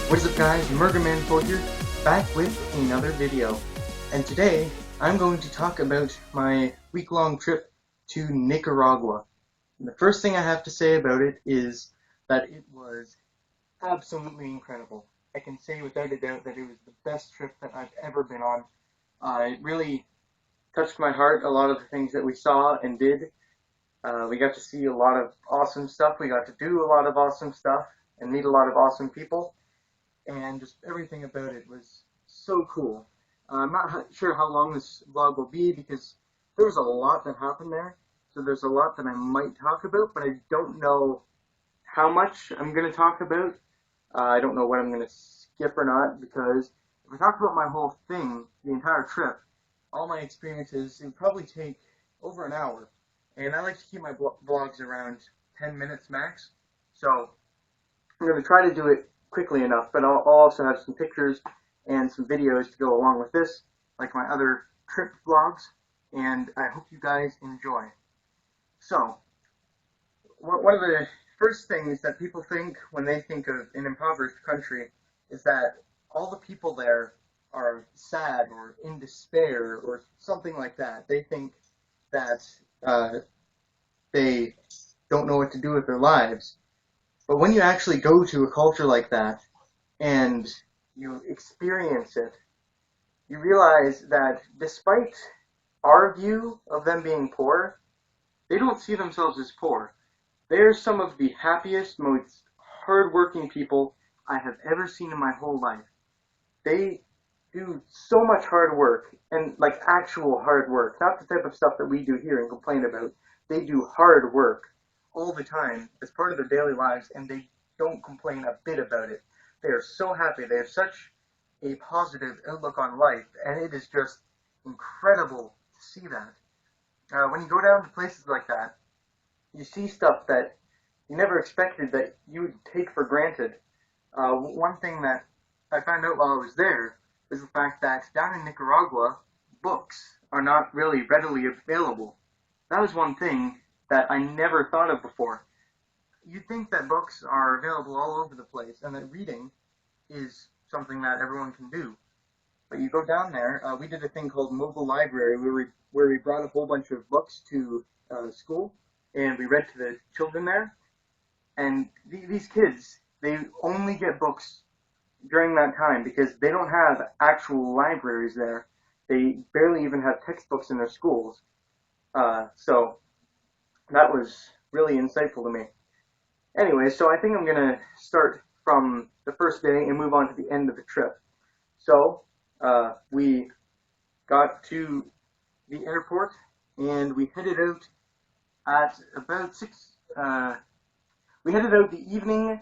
What is up guys, Murgaman4 here, back with another video. And today, I'm going to talk about my week-long trip to Nicaragua. And the first thing I have to say about it is that it was absolutely incredible. I can say without a doubt that it was the best trip that I've ever been on. It really touched my heart, a lot of the things that we saw and did. We got to see a lot of awesome stuff, we got to do a lot of awesome stuff, and meet a lot of awesome people. And just everything about it was so cool. I'm not sure how long this vlog will be because there was a lot that happened there. So there's a lot that I might talk about, but I don't know how much I'm going to talk about. I don't know what I'm going to skip or not, because if I talk about my whole thing, the entire trip, all my experiences, it would probably take over an hour. And I like to keep my vlogs around 10 minutes max. So I'm going to try to do it quickly enough, but I'll also have some pictures and some videos to go along with this, like my other trip vlogs, and I hope you guys enjoy. So, one of the first things that people think when they think of an impoverished country is that all the people there are sad or in despair or something like that. They think that they don't know what to do with their lives. But when you actually go to a culture like that and you experience it, you realize that despite our view of them being poor, they don't see themselves as poor. They're some of the happiest, most hardworking people I have ever seen in my whole life. They do so much hard work, and like actual hard work, not the type of stuff that we do here and complain about. They do hard work all the time as part of their daily lives, and they don't complain a bit about it. They are so happy. They have such a positive outlook on life, and it is just incredible to see that. When you go down to places like that, you see stuff that you never expected that you would take for granted. One thing that I found out while I was there is the fact that down in Nicaragua, books are not really readily available. That was one thing that I never thought of before. You'd think that books are available all over the place and that reading is something that everyone can do. But you go down there, we did a thing called mobile library where we brought a whole bunch of books to school and we read to the children there. And these kids, they only get books during that time because they don't have actual libraries there. They barely even have textbooks in their schools. So that was really insightful to me. Anyway, so I think I'm going to start from the first day and move on to the end of the trip. So, we got to the airport and we headed out at about we headed out the evening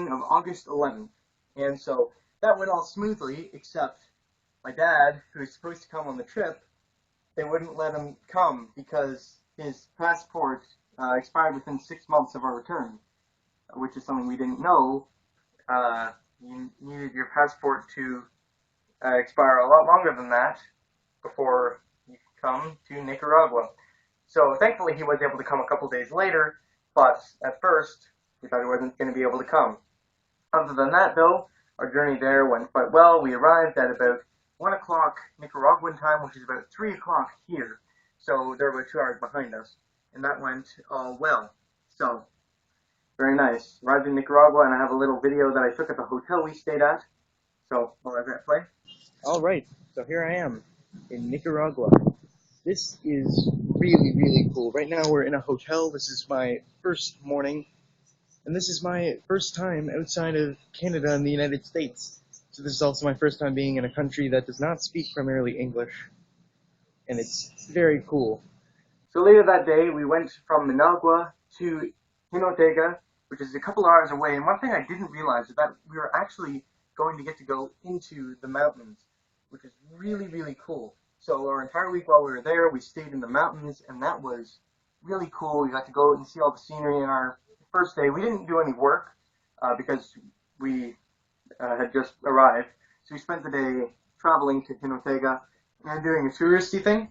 of August 11th. And so that went all smoothly, except my dad, who was supposed to come on the trip, they wouldn't let him come because his passport expired within 6 months of our return, which is something we didn't know. You needed your passport to expire a lot longer than that before you could come to Nicaragua. So thankfully he was able to come a couple days later, but at first we thought he wasn't going to be able to come. Other than that though, our journey there went quite well. We arrived at about 1 o'clock Nicaraguan time, which is about 3 o'clock here. So they're about 2 hours behind us, and that went all well. So, very nice. Arrived in Nicaragua, and I have a little video that I took at the hotel we stayed at. So, I'll let that play. Alright, so here I am in Nicaragua. This is really, really cool. Right now we're in a hotel. This is my first morning, and this is my first time outside of Canada and the United States. So this is also my first time being in a country that does not speak primarily English, and it's very cool. So later that day, we went from Managua to Jinotega, which is a couple hours away, and one thing I didn't realize is that we were actually going to get to go into the mountains, which is really, really cool. So our entire week while we were there, we stayed in the mountains, and that was really cool. We got to go and see all the scenery in our first day. We didn't do any work because we had just arrived, so we spent the day traveling to Jinotega and doing a touristy thing.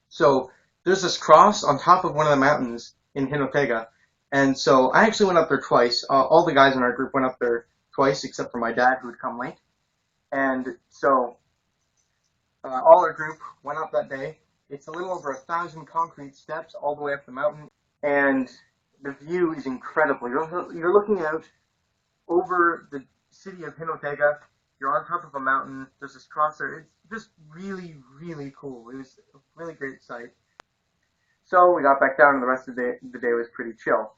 So there's this cross on top of one of the mountains in Jinotega, And so I actually went up there twice. All the guys in our group went up there twice, except for my dad, who would come late. And so all our group went up that day. It's a little over 1,000 concrete steps all the way up the mountain, and the view is incredible. You're looking out over the city of Hinotega. You're on top of a mountain. There's this crosser. It's just really, really cool. It was a really great sight. So we got back down, and the rest of the day was pretty chill.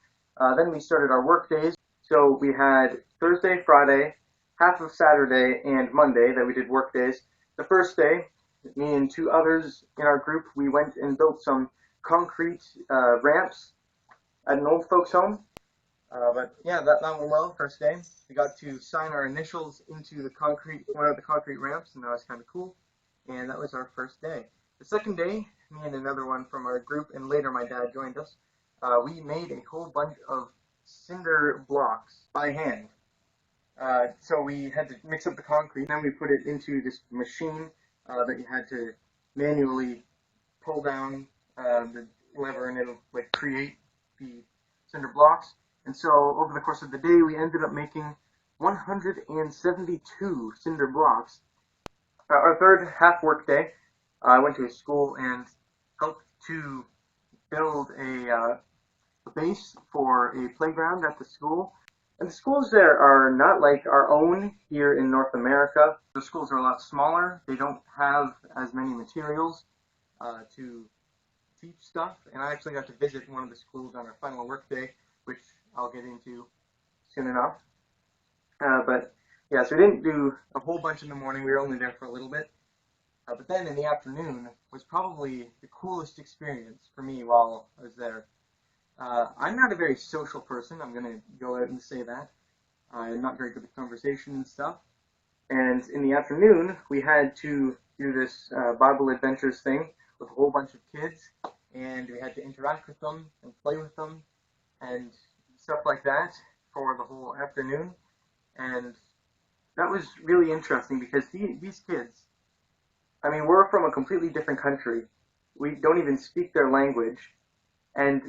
Then we started our work days. So we had Thursday, Friday, half of Saturday, and Monday that we did work days. The first day, me and two others in our group, we went and built some concrete ramps at an old folks' home. But yeah, that went well. First day, we got to sign our initials into the concrete, one of the concrete ramps, and that was kind of cool. And that was our first day. The second day, me and another one from our group, and later my dad joined us. We made a whole bunch of cinder blocks by hand. So we had to mix up the concrete, and then we put it into this machine that you had to manually pull down the lever, and it'll like create the cinder blocks. And so over the course of the day, we ended up making 172 cinder blocks. Our third half work day, I went to a school and helped to build a base for a playground at the school. And the schools there are not like our own here in North America. The schools are a lot smaller. They don't have as many materials to teach stuff. And I actually got to visit one of the schools on our final work day, which I'll get into soon enough. But yeah, so we didn't do a whole bunch in the morning. We were only there for a little bit. But then in the afternoon was probably the coolest experience for me while I was there. I'm not a very social person. I'm going to go out and say that. I'm not very good with conversation and stuff. And in the afternoon, we had to do this Bible Adventures thing with a whole bunch of kids. And we had to interact with them and play with them and stuff like that for the whole afternoon. And that was really interesting because these kids, I mean, we're from a completely different country. We don't even speak their language. And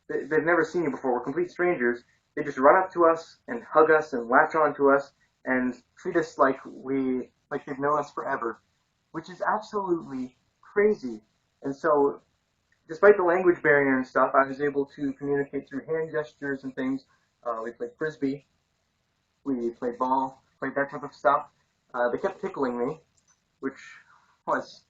they've never seen you before. We're complete strangers. They just run up to us and hug us and latch on to us and treat us like they've known us forever, which is absolutely crazy. And so, despite the language barrier and stuff, I was able to communicate through hand gestures and things. We played frisbee, we played ball, played that type of stuff. They kept tickling me, which was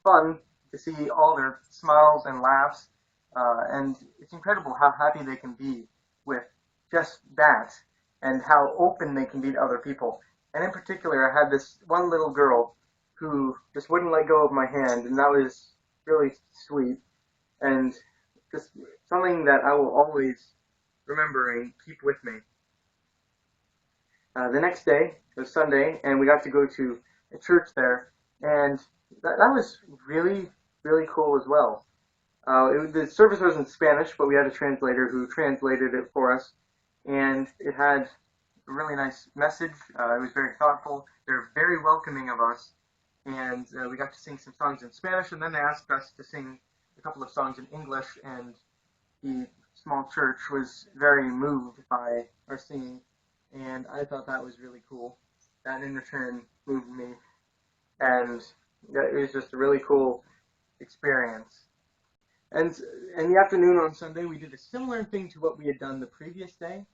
fun to see all their smiles and laughs. And it's incredible how happy they can be with just that and how open they can be to other people. And in particular, I had this one little girl who just wouldn't let go of my hand, and that was really sweet and just something that I will always remember and keep with me. The next day was Sunday, and we got to go to a church there, and that was really, really cool as well. The service was in Spanish, but we had a translator who translated it for us, and it had a really nice message. It was very thoughtful. They were very welcoming of us, and we got to sing some songs in Spanish, and then they asked us to sing a couple of songs in English, and the small church was very moved by our singing, and I thought that was really cool. That in return moved me, and it was just a really cool experience. And in the afternoon on Sunday, we did a similar thing to what we had done the previous day,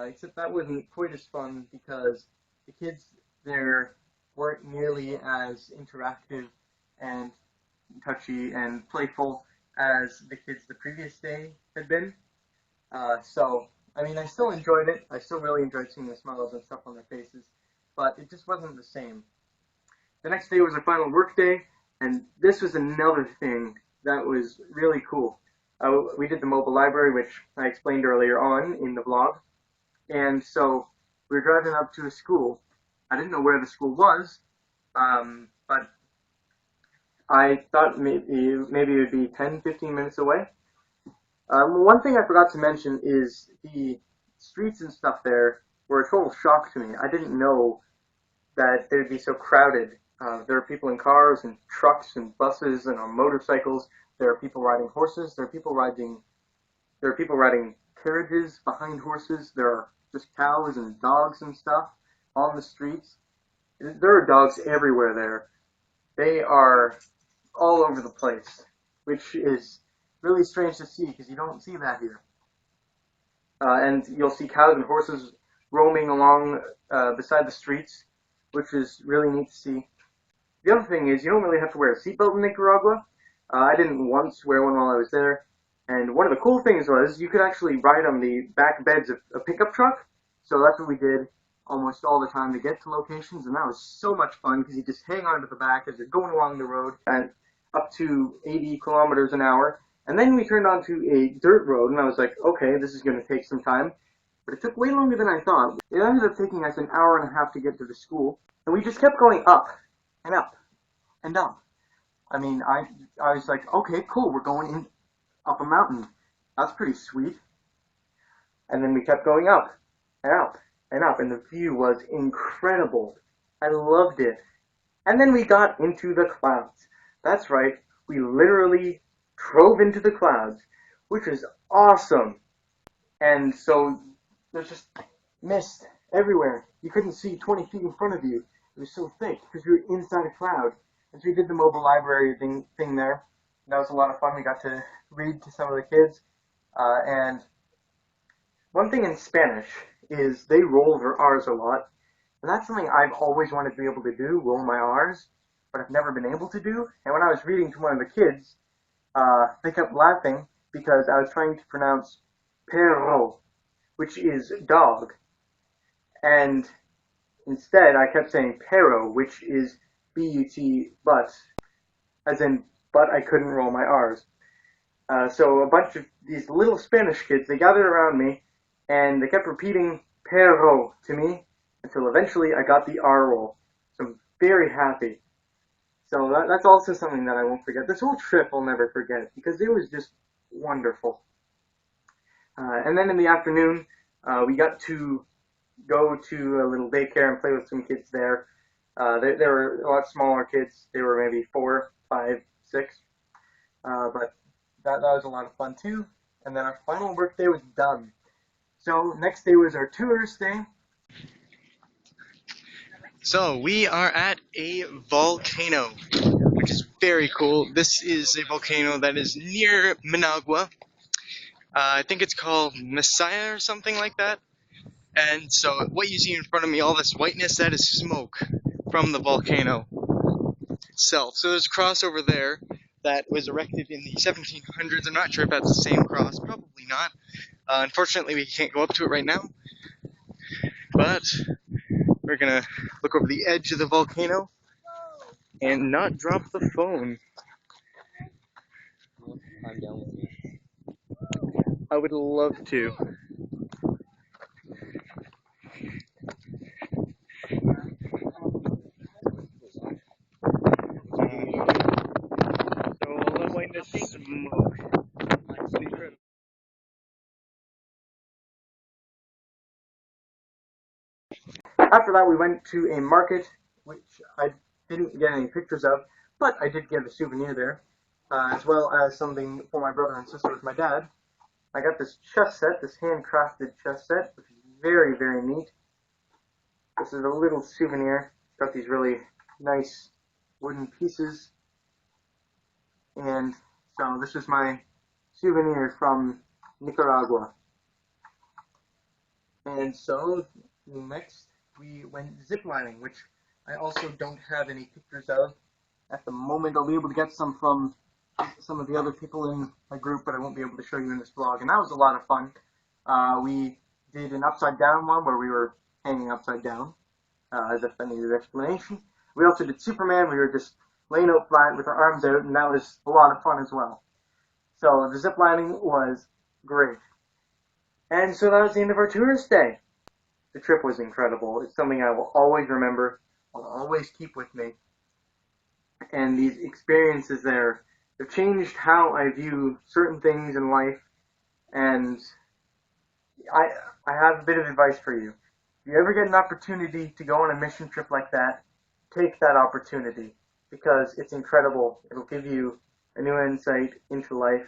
except that wasn't quite as fun because the kids there weren't nearly as interactive and touchy and playful as the kids the previous day had been. So, I mean, I still enjoyed it. I still really enjoyed seeing the smiles and stuff on their faces, but it just wasn't the same. The next day was our final work day, and this was another thing that was really cool. We did the mobile library, which I explained earlier on in the vlog, and so we were driving up to a school. I didn't know where the school was, but I thought maybe it would be 10, 15 minutes away. One thing I forgot to mention is the streets and stuff there were a total shock to me. I didn't know that they'd be so crowded. There are people in cars and trucks and buses and on motorcycles. There are people riding horses. There are people riding carriages behind horses. There are just cows and dogs and stuff on the streets. There are dogs everywhere there. They are all over the place, which is really strange to see because you don't see that here. And you'll see cows and horses roaming along beside the streets, which is really neat to see. The other thing is you don't really have to wear a seatbelt in Nicaragua. I didn't once wear one while I was there. And one of the cool things was you could actually ride on the back beds of a pickup truck. So that's what we did almost all the time to get to locations. And that was so much fun because you just hang on to the back as you're going along the road at up to 80 kilometers an hour. And then we turned onto a dirt road, and I was like, okay, this is going to take some time. But it took way longer than I thought. It ended up taking us an hour and a half to get to the school. And we just kept going up and up and up. I mean, I was like, okay, cool, we're going in up a mountain. That's pretty sweet. And then we kept going up and up and up, and the view was incredible. I loved it. And then we got into the clouds. That's right, we literally drove into the clouds, which is awesome. And so there's just mist everywhere. You couldn't see 20 feet in front of you. It was so thick because we were inside a cloud. And so we did the mobile library thing there. That was a lot of fun. We got to read to some of the kids. And one thing in Spanish is they roll their R's a lot. And that's something I've always wanted to be able to do, roll my R's, but I've never been able to do. And when I was reading to one of the kids, they kept laughing because I was trying to pronounce perro, which is dog. And instead, I kept saying perro, which is B-U-T, but, as in, but I couldn't roll my R's. So a bunch of these little Spanish kids, they gathered around me, and they kept repeating perro to me until eventually I got the R roll. So I'm very happy. So that's also something that I won't forget. This whole trip I'll never forget because it was just wonderful. And then in the afternoon, we got to go to a little daycare and play with some kids there. They were a lot smaller kids. They were maybe 4, 5, 6. But that was a lot of fun too. And then our final work day was done. So next day was our tourist day. So we are at a volcano, which is very cool. This is a volcano that is near Managua. I think it's called Messiah or something like that. And so what you see in front of me, all this whiteness, that is smoke from the volcano itself. So there's a cross over there that was erected in the 1700s. I'm not sure if that's the same cross. Probably not. Unfortunately, we can't go up to it right now. But we're going to look over the edge of the volcano and not drop the phone. I'm down with you. I would love to. So all the whiteness smoke. It's incredible. After that, we went to a market, which I didn't get any pictures of, but I did get a souvenir there, as well as something for my brother and sister with my dad. I got this chess set, this handcrafted chess set, which is very, very neat. This is a little souvenir. It's got these really nice wooden pieces. And so this is my souvenir from Nicaragua. And so next we went ziplining, which I also don't have any pictures of at the moment. I'll be able to get some from some of the other people in my group, but I won't be able to show you in this vlog. And that was a lot of fun. We did an upside down one where we were hanging upside down, as if that needed explanation. We also did Superman. We were just laying out flat with our arms out, and that was a lot of fun as well. So the zip lining was great. And so that was the end of our tourist day. The trip was incredible. It's something I will always remember. I'll always keep with me. And these experiences there have changed how I view certain things in life. And I have a bit of advice for you. If you ever get an opportunity to go on a mission trip like that, take that opportunity because it's incredible. It'll give you a new insight into life,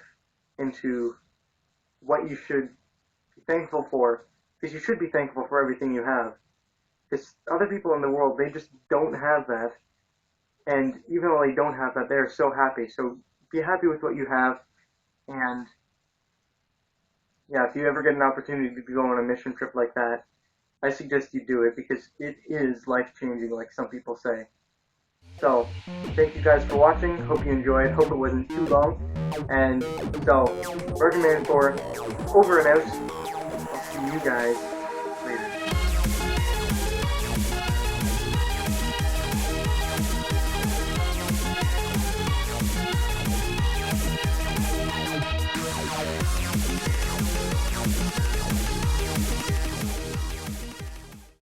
into what you should thankful for, because you should be thankful for everything you have. Because other people in the world, they just don't have that, and even though they don't have that, they're so happy. So be happy with what you have, and yeah, if you ever get an opportunity to go on a mission trip like that, I suggest you do it because it is life changing, like some people say. So, thank you guys for watching. Hope you enjoyed. Hope it wasn't too long. And so, Virgin Man 4, over and out. I'll see you guys